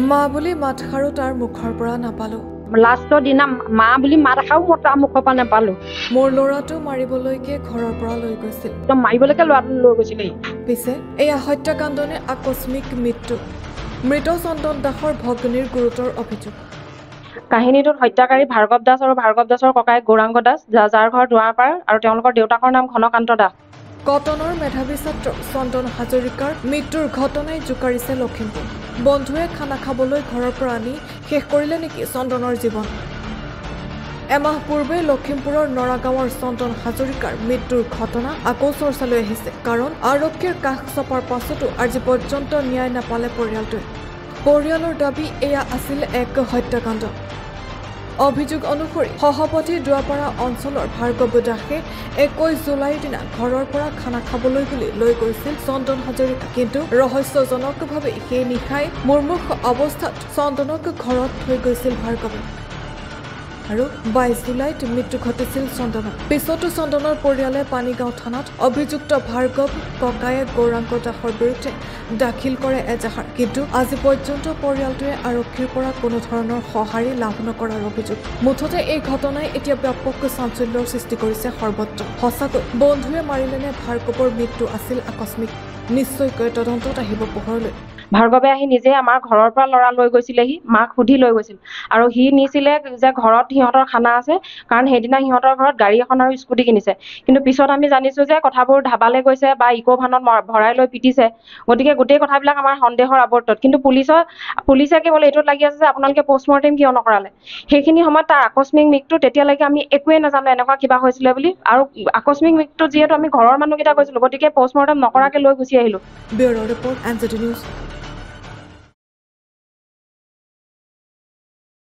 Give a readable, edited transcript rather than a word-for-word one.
মা বুলি মাতষাৰো তাৰ মুখৰ পৰা নাপালো। লাষ্টৰ দিনা মা বুলি মাত এষাৰো মই তাৰ মুখৰ পৰা নাপালো। মোৰ ল'ৰাটো মাৰিবলৈকে ঘৰৰ পৰা লৈ গৈছিল। একদম মাৰিবলৈকে ল'ৰাটো লৈ গৈছিলে। পিছে এয়া হত্যাকাণ্ডনে আকস্মিক মৃত্যু। মৃত চন্দন দাসৰ ভগ্নীৰ গুৰুতৰ অভিযোগ। কাহিনীটোত হত্যাকাৰী ভাৰ্গৱ দাস আৰু ভাৰ্গৱ দাসৰ ককায়েক গৌৰাংগ দাস, যাৰ ঘৰ দুৱাৰপাৰ, আৰু তেওঁলোকৰ দেউতাকৰ নাম ঘনকান্ত দাস। কটনৰ মেধাৱী ছাত্ৰ চন্দন হাজৰিকাৰ মৃত্যুৰ ঘটনাই জোকাৰিছে লখিমপুৰ। বন্ধুৱে খানা খাবলৈ ঘৰৰ পৰা আনি শেষ কৰিলে নেকি চন্দনৰ জীৱন। এমাহ পূৰ্বে লখিমপুৰৰ নৰাগাঁৱৰ চন্দন হাজৰিকাৰ মৃত্যুৰ ঘটনা আকৌ চৰ্চালৈ আহিছে। কাৰণ আৰক্ষীৰ কাষ চপাৰ পাছতো আজি পৰ্যন্ত ন্যায় নাপালে পৰিয়ালটোৱে। পৰিয়ালৰ দাবী এয়া আছিল এক হত্যাকাণ্ড। অভিযোগ অনুসৰি সহপতি দুৱাপাৰা অঞ্চলৰ ভাৰ্গৱ দাসে 21 জুলাইৰ দিনা ঘৰৰ পৰা খানা খাবলৈ বুলি লৈ গৈছিল চন্দন হাজৰিকা। কিন্তু ৰহস্যজনকভাৱে সেই নিশাই মুৰ্মুষ অৱস্থাত চন্দনক ঘৰত থৈ গৈছিল ভাৰ্গৱে। আৰু 22 জুলাইত মৃত্যু ঘটিছিল চন্দনৰ। পিছতো চন্দনৰ পৰিয়ালে পানীগাঁও থানাত অভিযুক্ত ভাৰ্গৱ ককায়েক গৌৰাংগ দাসৰ বিৰুদ্ধে দাখিল কৰে এজাহাৰ। কিন্তু আজি পৰ্যন্ত পৰিয়ালটোৱে আৰক্ষীৰ পৰা কোনো ধৰণৰ সঁহাৰি লাভ নকৰাৰ অভিযোগ। মুঠতে এই ঘটনাই এতিয়া ব্যাপক চাঞ্চল্যৰ সৃষ্টি কৰিছে সৰ্বত্ৰ। সঁচাকৈ বন্ধুৱে মাৰিলেনে ভাৰ্গৱৰ মৃত্যু আছিল আকস্মিক? নিশ্চয়কৈ তদন্তত আহিব পোহৰলৈ। ভাৰ্গৱে আহি নিজে আমাৰ ঘৰৰ পৰা ল'ৰা লৈ গৈছিলেহি, মাক সুধি লৈ গৈছিল। আৰু সি নিছিলে যে ঘৰত সিহঁতৰ খানা আছে, কাৰণ সেইদিনা সিহঁতৰ ঘৰত গাড়ী এখন আৰু স্কুটি কিনিছে। কিন্তু পিছত আমি জানিছো যে কথাবোৰ ধাবালৈ গৈছে বা ইকো ভানত ভৰাই লৈ পিটিছে। গতিকে গোটেই কথাবিলাক আমাৰ সন্দেহৰ আৱৰ্তত। কিন্তু পুলিচে কেৱল এইটোত লাগি আছে যে আপোনালোকে পষ্টমৰ্টেম কিয় নকৰালে। সেইখিনি সময়ত তাৰ আকস্মিক মৃত্যু, তেতিয়ালৈকে আমি একোৱেই নাজানো এনেকুৱা কিবা হৈছিলে বুলি। আৰু আকস্মিক মৃত্যু যিহেতু আমি ঘৰৰ মানুহকেইটা গৈছিলো, গতিকে পষ্টমৰ্টেম নকৰাকে লৈ গুচি আহিলো। Bureau' report NZD news.